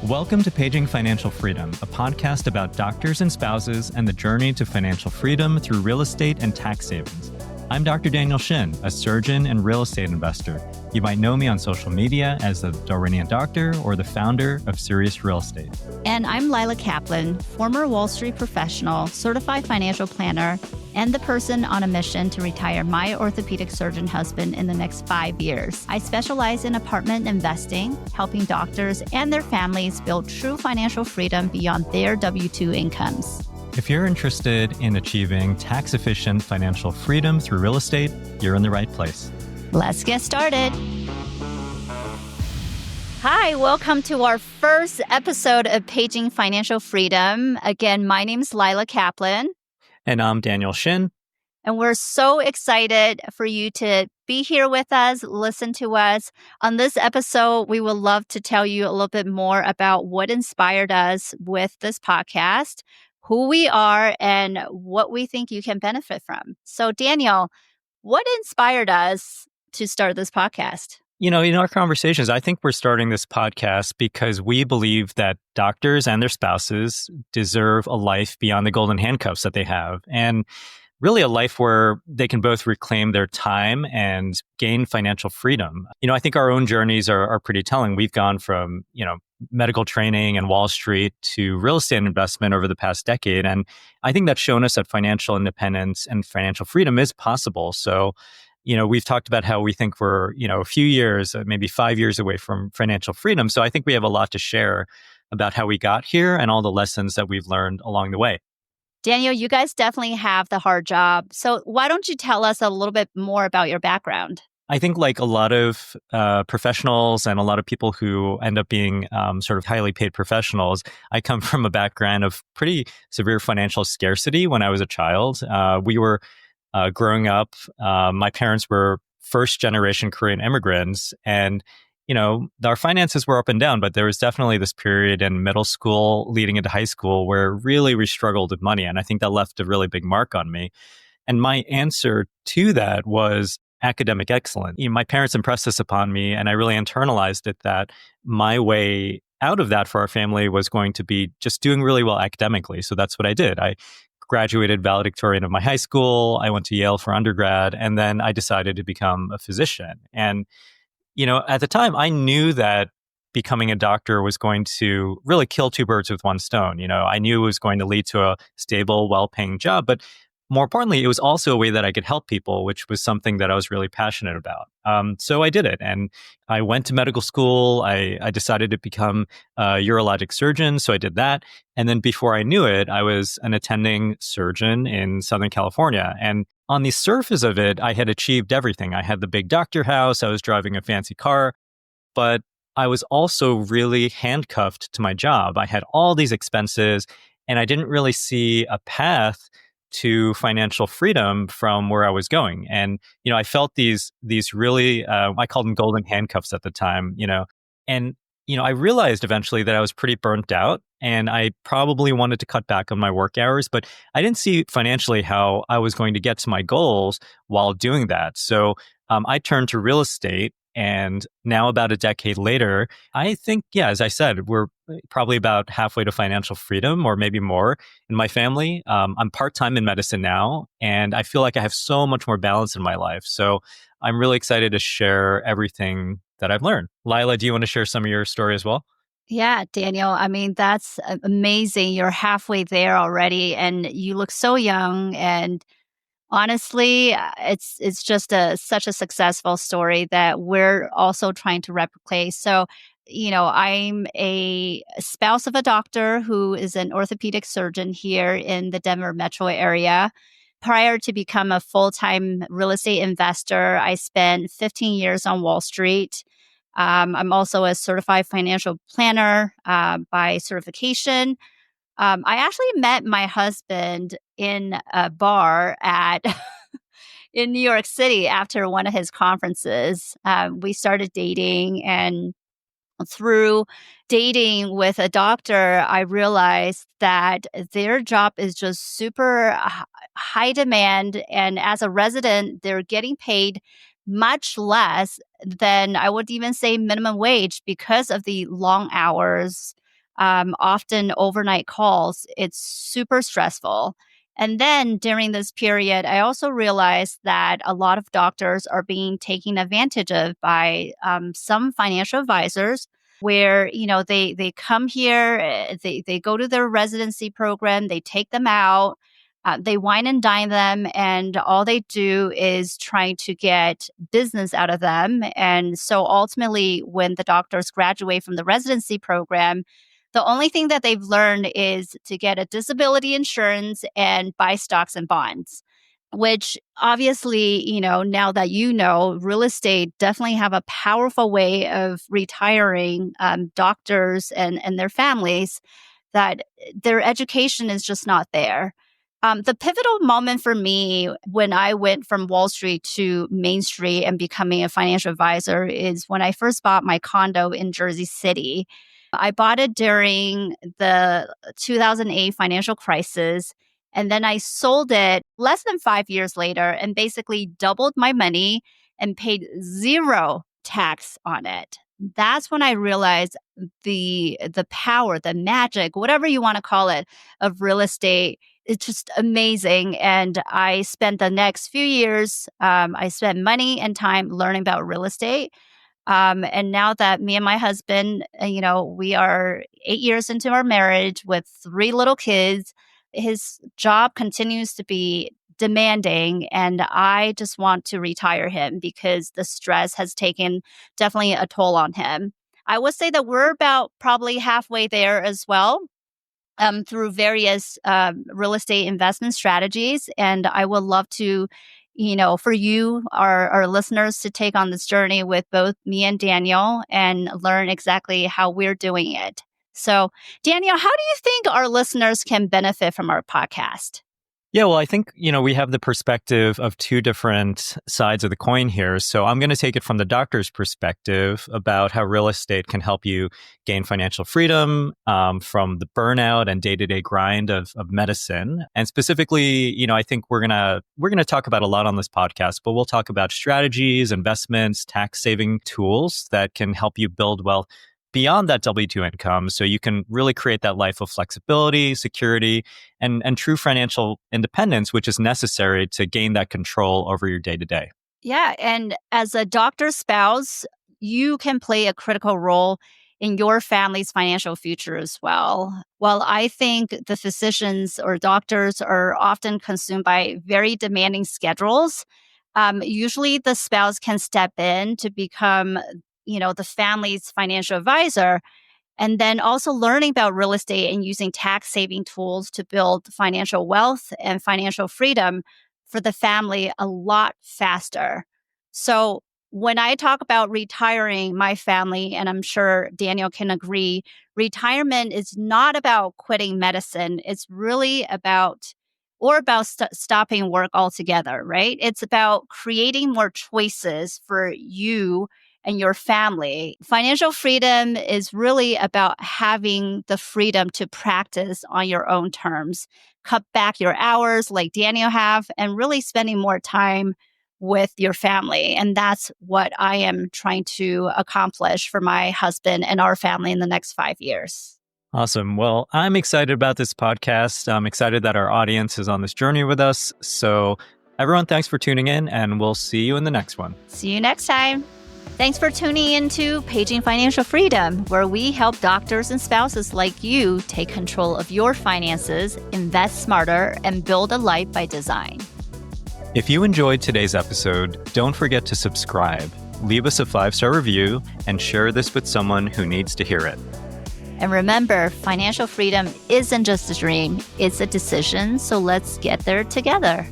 Welcome to Paging Financial Freedom, a podcast about doctors and spouses and the journey to financial freedom through real estate and tax savings. I'm Dr. Daniel Shin, a surgeon and real estate investor. You might know me on social media as the Darwinian Doctor or the founder of Serious Real Estate. And I'm Lila Kaplan, former Wall Street professional, certified financial planner, and the person on a mission to retire my orthopedic surgeon husband in the next 5 years. I specialize in apartment investing, helping doctors and their families build true financial freedom beyond their W-2 incomes. If you're interested in achieving tax-efficient financial freedom through real estate, you're in the right place. Let's get started. Hi, welcome to our first episode of Paging Financial Freedom. Again, my name is Lila Kaplan. And I'm Daniel Shin. And we're so excited for you to be here with us, listen to us. On this episode, we would love to tell you a little bit more about what inspired us with this podcast, who we are, and what we think you can benefit from. So, Daniel, what inspired us to start this podcast? You know, in our conversations, I think we're starting this podcast because we believe that doctors and their spouses deserve a life beyond the golden handcuffs that they have, and really a life where they can both reclaim their time and gain financial freedom. You know, I think our own journeys are pretty telling. We've gone from, medical training and Wall Street to real estate investment over the past decade. And I think that's shown us that financial independence and financial freedom is possible. So, we've talked about how we think we're, a few years, maybe 5 years away from financial freedom. So I think we have a lot to share about how we got here and all the lessons that we've learned along the way. Daniel, you guys definitely have the hard job. So why don't you tell us a little bit more about your background? I think like a lot of professionals and a lot of people who end up being sort of highly paid professionals, I come from a background of pretty severe financial scarcity when I was a child. We were growing up, my parents were first generation Korean immigrants, and our finances were up and down, but there was definitely this period in middle school leading into high school where really we struggled with money. And I think that left a really big mark on me. And my answer to that was academic excellence. My parents impressed this upon me, and I really internalized it that my way out of that for our family was going to be just doing really well academically. So that's what I did. I graduated valedictorian of my high school. I went to Yale for undergrad, and then I decided to become a physician. And at the time, I knew that becoming a doctor was going to really kill two birds with one stone. I knew it was going to lead to a stable, well-paying job, but more importantly, it was also a way that I could help people, which was something that I was really passionate about. So I did it, and I went to medical school. I decided to become a urologic surgeon, so I did that. And then before I knew it, I was an attending surgeon in Southern California. And on the surface of it, I had achieved everything. I had the big doctor house. I was driving a fancy car, but I was also really handcuffed to my job. I had all these expenses, and I didn't really see a path to financial freedom from where I was going. And, I felt these really, I called them golden handcuffs at the time, and, I realized eventually that I was pretty burnt out and I probably wanted to cut back on my work hours, but I didn't see financially how I was going to get to my goals while doing that. So I turned to real estate. And now about a decade later, I think, as I said, we're probably about halfway to financial freedom or maybe more in my family. I'm part-time in medicine now, and I feel like I have so much more balance in my life. So I'm really excited to share everything that I've learned. Lila, do you want to share some of your story as well? Yeah, Daniel, I mean, that's amazing. You're halfway there already, and you look so young. And honestly, it's just such a successful story that we're also trying to replicate. So, I'm a spouse of a doctor who is an orthopedic surgeon here in the Denver metro area. Prior to become a full-time real estate investor, I spent 15 years on Wall Street. I'm also a certified financial planner by certification. I actually met my husband in a bar in New York City after one of his conferences. We started dating, and through dating with a doctor, I realized that their job is just super high demand. And as a resident, they're getting paid much less than, I would even say, minimum wage because of the long hours often overnight calls. It's super stressful. And then during this period, I also realized that a lot of doctors are being taken advantage of by some financial advisors where, they come here, they go to their residency program, they take them out, they wine and dine them, and all they do is trying to get business out of them. And so ultimately, when the doctors graduate from the residency program, the only thing that they've learned is to get a disability insurance and buy stocks and bonds, which obviously, now that real estate definitely have a powerful way of retiring doctors and their families, that their education is just not there. The pivotal moment for me when I went from Wall Street to Main Street and becoming a financial advisor is when I first bought my condo in Jersey City. I bought it during the 2008 financial crisis, and then I sold it less than 5 years later and basically doubled my money and paid zero tax on it. That's when I realized the power, the magic, whatever you want to call it, of real estate. It's just amazing. And I spent the next few years, I spent money and time learning about real estate. And now that me and my husband, we are 8 years into our marriage with 3 little kids, his job continues to be demanding. And I just want to retire him because the stress has taken definitely a toll on him. I would say that we're about probably halfway there as well. Through various real estate investment strategies. And I would love to, for you, our listeners, to take on this journey with both me and Daniel and learn exactly how we're doing it. So, Daniel, how do you think our listeners can benefit from our podcast? Yeah, well, I think, we have the perspective of two different sides of the coin here. So I'm going to take it from the doctor's perspective about how real estate can help you gain financial freedom from the burnout and day-to-day grind of medicine. And specifically, I think we're gonna talk about a lot on this podcast, but we'll talk about strategies, investments, tax-saving tools that can help you build wealth beyond that W-2 income, so you can really create that life of flexibility, security, and true financial independence, which is necessary to gain that control over your day-to-day. Yeah, and as a doctor's spouse, you can play a critical role in your family's financial future as well. While I think the physicians or doctors are often consumed by very demanding schedules, usually the spouse can step in to become the family's financial advisor, and then also learning about real estate and using tax saving tools to build financial wealth and financial freedom for the family a lot faster. So when I talk about retiring my family, and I'm sure Daniel can agree, retirement is not about quitting medicine. It's really about stopping work altogether, right? It's about creating more choices for you and your family. Financial freedom is really about having the freedom to practice on your own terms, cut back your hours like Daniel have, and really spending more time with your family. And that's what I am trying to accomplish for my husband and our family in the next 5 years. Awesome. Well, I'm excited about this podcast. I'm excited that our audience is on this journey with us. So everyone, thanks for tuning in, and we'll see you in the next one. See you next time. Thanks for tuning into Paging Financial Freedom, where we help doctors and spouses like you take control of your finances, invest smarter, and build a life by design. If you enjoyed today's episode, don't forget to subscribe, leave us a 5-star review, and share this with someone who needs to hear it. And remember, financial freedom isn't just a dream, it's a decision, so let's get there together.